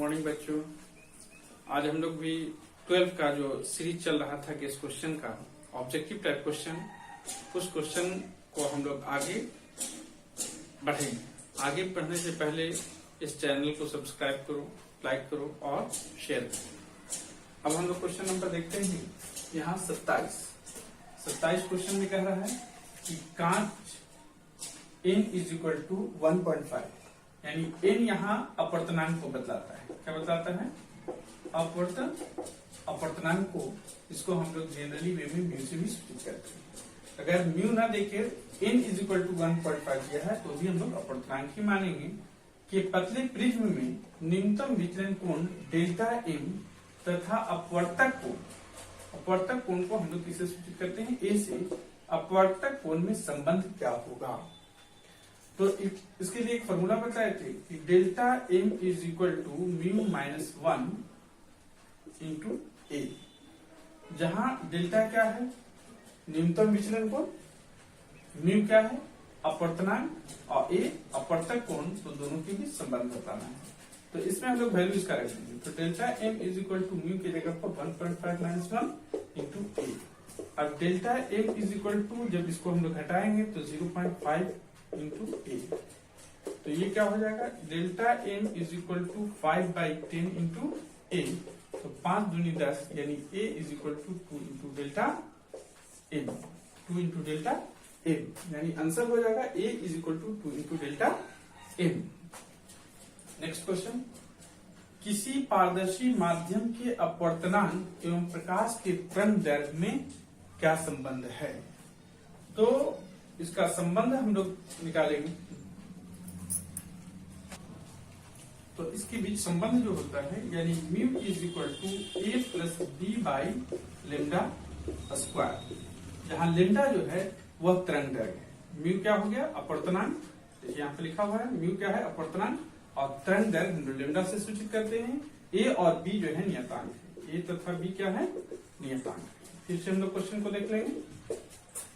Morning बच्चों। आज हम लोग भी 12 का जो सीरीज चल रहा था गेस क्वेश्चन का ऑब्जेक्टिव टाइप क्वेश्चन, उस क्वेश्चन को हम लोग आगे बढ़ेंगे। आगे बढ़ने से पहले इस चैनल को सब्सक्राइब करो, लाइक करो और शेयर करो। अब हम लोग क्वेश्चन नंबर देखते हैं। यहाँ 27 क्वेश्चन में कह रहा है कि कांच n इज इक्वल टू 1.5, यानी n यहाँ अपवर्तनांक को बतलाता है। क्या बतलाता है? अपवर्तनांक को। इसको हम लोग जनरली वे में म्यू से भी सूचित करते हैं। अगर म्यू ना देके n इज इक्वल टू 1.5 दिया है तो भी हम लोग अपवर्तनांक ही मानेंगे कि पतले प्रिज्म में न्यूनतम विचलन कोण डेल्टा m तथा अपवर्तक कोण को हम लोग किससे सूचित करते हैं? a से। अपवर्तक कोण में संबंध क्या होगा? तो इसके लिए एक फॉर्मूला बताए थे कि delta m is equal to mu minus 1 into a, जहां डेल्टा क्या है? न्यूनतम विचलन कोण, म्यू क्या है? अपवर्तनांक और a अपवर्तक कोण, तो दोनों के बीच संबंध बताना है। तो इसमें हम लोग वैल्यू इसका रखेंगे। तो delta m is equal to mu की जगह पर 1.5 माइनस 1 इंटू a। अब delta m is equal to, जब इसको हम लोग घटाएंगे तो 0.5 इंटू a, तो ये क्या हो जाएगा? Delta m is equal to 5/10 into a, तो 5 दूनी 10, यानी a is equal to 2 into delta m, 2 into delta m, यानी आंसर हो जाएगा a is equal to 2 into delta m। Next question, किसी पारदर्शी माध्यम के अपवर्तनांक एवं प्रकाश के तरंगदैर्घ्य में क्या संबंध है? तो इसका संबंध हम लोग निकालेंगे। तो इसके बीच संबंध जो होता है, यानी mu is equal to a plus b by lambda square, जहां लेमडा जो है वह तरंगदैर्घ्य है। म्यू क्या हो गया? अपवर्तनांक। यहाँ पे लिखा हुआ है म्यू क्या है? अपवर्तनांक, और तरंगदैर्घ्य हम लोग लेमडा से सूचित करते हैं। a और b जो है नियतांक है। a तथा b क्या है? नियतांक। फिर से हम लोग क्वेश्चन को देख लेंगे।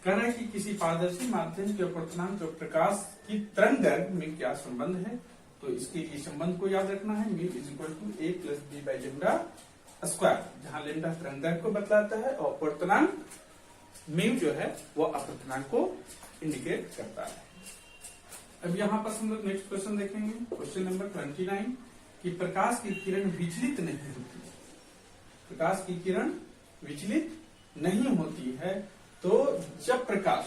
कह रहा है कि किसी पारदर्शी माध्यम के अपवर्तनांक और प्रकाश की तरंगदैर्घ्य में क्या संबंध है? तो इसके लिए संबंध को याद रखना है। Mu is equal to a plus b by lambda square, जहां लेमडा तरंगदैर्घ्य को बतलाता है और अपवर्तनांक म्यू जो है वो अपवर्तनांक को इंडिकेट करता है। अब यहाँ पर हम लोग नेक्स्ट क्वेश्चन देखेंगे, क्वेश्चन नंबर 29, कि प्रकाश की किरण विचलित नहीं होती। प्रकाश की किरण विचलित नहीं होती है, तो जब प्रकाश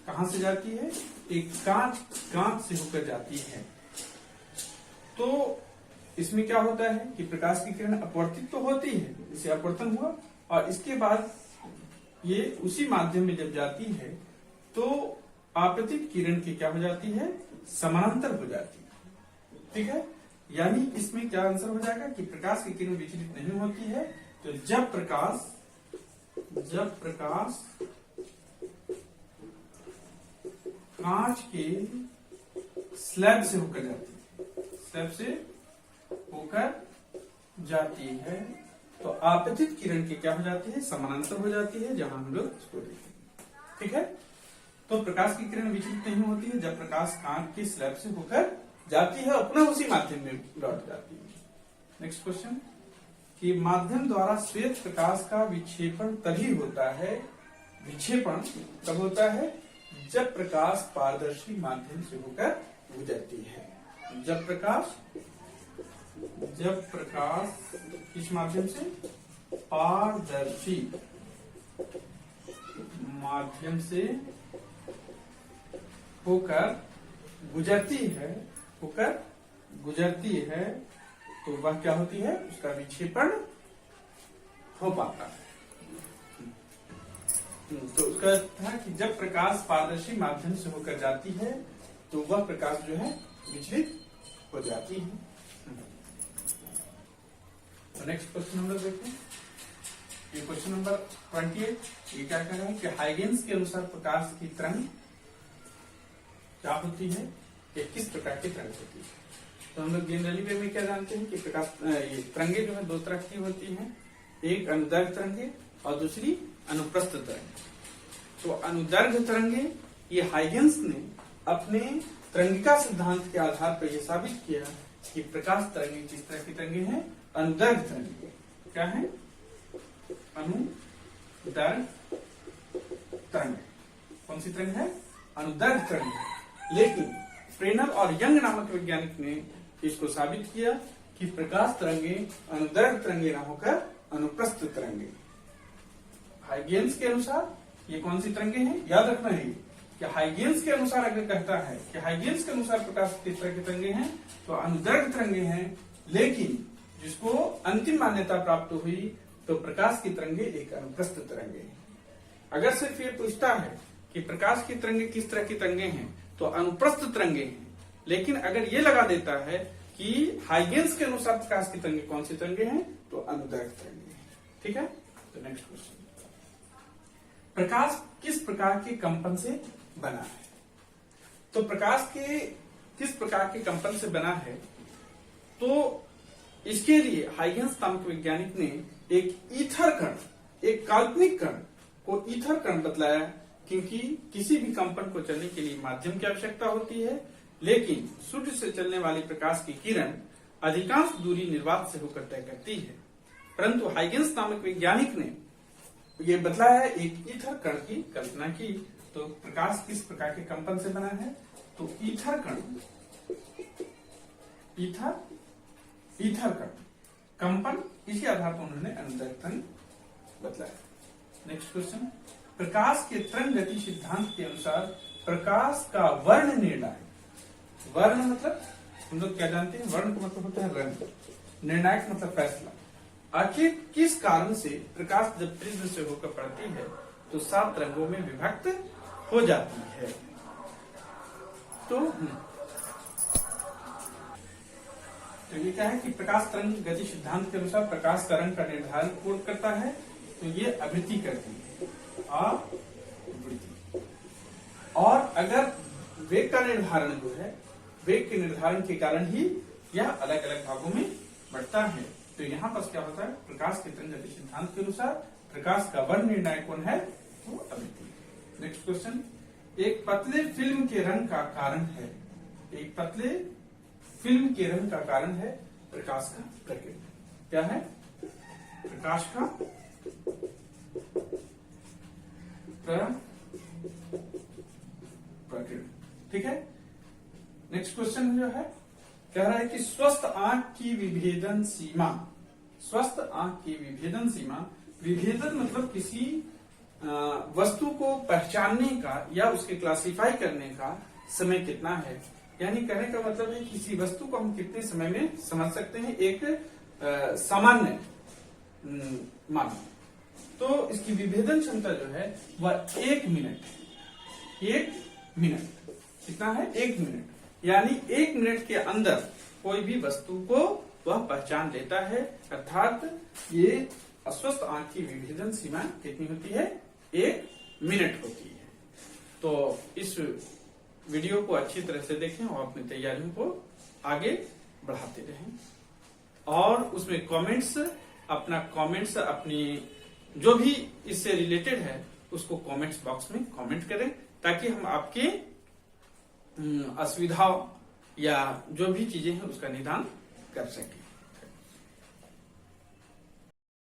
कहां से जाती है? एक कांच से होकर जाती है, तो इसमें क्या होता है कि प्रकाश की किरण अपवर्तित तो होती है, इसे अपवर्तन हुआ, और इसके बाद ये उसी माध्यम में जब जाती है तो आपतित किरण की क्या हो जाती है? समानांतर हो जाती है। ठीक है, यानी इसमें क्या आंसर हो जाएगा कि प्रकाश की किरण विचलित नहीं होती है, तो जब प्रकाश कांच के स्लैब से होकर जाती है, तो आपतित किरण की क्या हो जाती है? समानांतर हो जाती है, जहां हम लोग इसको देखेंगे। ठीक है, तो प्रकाश की किरण विचलित नहीं होती है जब प्रकाश कांच के स्लैब से होकर जाती है, अपना उसी माध्यम में लौट जाती है। नेक्स्ट क्वेश्चन, कि माध्यम द्वारा श्वेत प्रकाश का विक्षेपण तभी होता है, विक्षेपण तब होता है जब प्रकाश पारदर्शी माध्यम से होकर गुजरती है। जब प्रकाश किस माध्यम से? पारदर्शी माध्यम से होकर गुजरती है, तो वह क्या होती है? उसका विक्षेपण हो पाता है। तो उसका अर्थ है कि जब प्रकाश पारदर्शी माध्यम से होकर जाती है तो वह प्रकाश जो है विचलित हो जाती है। तो नेक्स्ट क्वेश्चन हम लोग देखते हैं, ये क्वेश्चन नंबर 28। ये क्या कह रहा है कि हाइगेंस के अनुसार प्रकाश की तरंग क्या होती है? ये किस प्रकार की तरंग होती है? तो हम लोग जनरली वे में क्या जानते हैं कि प्रकाश ये तरंगे जो है दो तरह की होती हैं, एक अनुदैर्घ्य तरंगे और दूसरी अनुप्रस्थ तरंगे। तो अनुदैर्घ्य तरंगे ये हाइगेंस ने अपने तरंगिका सिद्धांत के आधार पर यह साबित किया कि प्रकाश तरंगे किस तरह की तरंगे हैं? अनुदैर्घ्य तरंगे। क्या है? अनुदैर्घ्य तरंग। कौन सी तरंग है? अनुदैर्घ्य तरंग। लेकिन फ्रेनल और यंग नामक वैज्ञानिक ने इसको साबित किया कि प्रकाश तरंगे अनुदैर्घ्य तरंगे न होकर अनुप्रस्थ तरंगे। हाइगेन्स के अनुसार ये कौन सी तरंगे हैं? याद रखना है कि हाइगेन्स के अनुसार अगर कहता है कि हाइगेन्स के अनुसार प्रकाश किस तरह के तरंगे हैं तो अनुदैर्घ्य तरंगे हैं, लेकिन जिसको अंतिम मान्यता प्राप्त हुई तो प्रकाश की तरंगे एक अनुप्रस्थ तरंगे हैं। अगर सिर्फ ये पूछता है कि प्रकाश की तरंगे किस तरह की तरंगे हैं तो अनुप्रस्थ तरंगे हैं, लेकिन अगर ये लगा देता है कि हाइगेन्स के अनुसार प्रकाश की तरंगे कौन सी तरंगे हैं तो अनुदैर्घ्य तरंगे हैं। ठीक है, तो नेक्स्ट क्वेश्चन, प्रकाश किस प्रकार के कंपन से बना है? तो प्रकाश के किस प्रकार के कंपन से बना है, तो इसके लिए हाइगेन्स नामक वैज्ञानिक ने एक ईथर कण, एक काल्पनिक कण को ईथर कण बतलाया, क्योंकि किसी भी कंपन को चलने के लिए माध्यम की आवश्यकता होती है, लेकिन सूर्य से चलने वाली प्रकाश की किरण अधिकांश दूरी निर्वात से होकर तय करती है। परंतु हाइगेन्स नामक वैज्ञानिक ने ये बतलाया है, एक ईथर कण की कल्पना की। तो प्रकाश किस प्रकार के कंपन से बना है? तो ईथर कण, ईथर कण कंपन, इसी आधार पर उन्होंने अनुदैर्घ्य तरंग बतलाया। नेक्स्ट क्वेश्चन, प्रकाश के तरंग गति सिद्धांत के अनुसार प्रकाश का वर्ण निर्णायक, वर्ण मतलब हम लोग क्या जानते हैं? वर्ण का मतलब होता है रंग, निर्णायक मतलब फैसला। आखिर किस कारण से प्रकाश जब प्रिज्म से होकर पड़ती है तो 7 रंगों में विभक्त हो जाती है? तो ये क्या है कि प्रकाश तरंग गति सिद्धांत के अनुसार प्रकाश का रंग का निर्धारण कौन करता है? तो ये आवृत्ति करती है, आवृत्ति। और अगर वेग का निर्धारण जो है, वेग के निर्धारण के कारण ही यह अलग अलग भागों में बढ़ता है। तो यहाँ पर क्या होता है? प्रकाश के तरंग गति सिद्धांत के अनुसार प्रकाश का वर्ण निर्णायक कौन है? वो आवृत्ति। नेक्स्ट क्वेश्चन, एक पतले फिल्म के रंग का कारण है, एक पतले फिल्म के रंग का कारण है प्रकाश का प्रकीर्णन। क्या है? प्रकाश का प्रकीर्णन। ठीक है, नेक्स्ट क्वेश्चन जो है कह रहा है कि स्वस्थ आंख की विभेदन सीमा, स्वस्थ आंख की विभेदन सीमा, विभेदन मतलब किसी वस्तु को पहचानने का या उसके क्लासिफाई करने का समय कितना है। यानी कहने का मतलब है किसी वस्तु को हम कितने समय में समझ सकते हैं, एक सामान्य मान। तो इसकी विभेदन क्षमता जो है वह 1 मिनट, 1 मिनट कितना है? 1 मिनट, यानी 1 मिनट के अंदर कोई भी वस्तु को वह पहचान लेता है। अर्थात ये अस्वस्थ आंख की विभेदन सीमा कितनी होती है? 1 मिनट होती है। तो इस वीडियो को अच्छी तरह से देखें और अपनी तैयारियों को आगे बढ़ाते रहें, और उसमें अपना कमेंट्स अपनी जो भी इससे रिलेटेड है उसको कमेंट्स बॉक्स में कमेंट करें, ताकि हम आपके असुविधाओं या जो भी चीजें हैं उसका निदान कर सकें।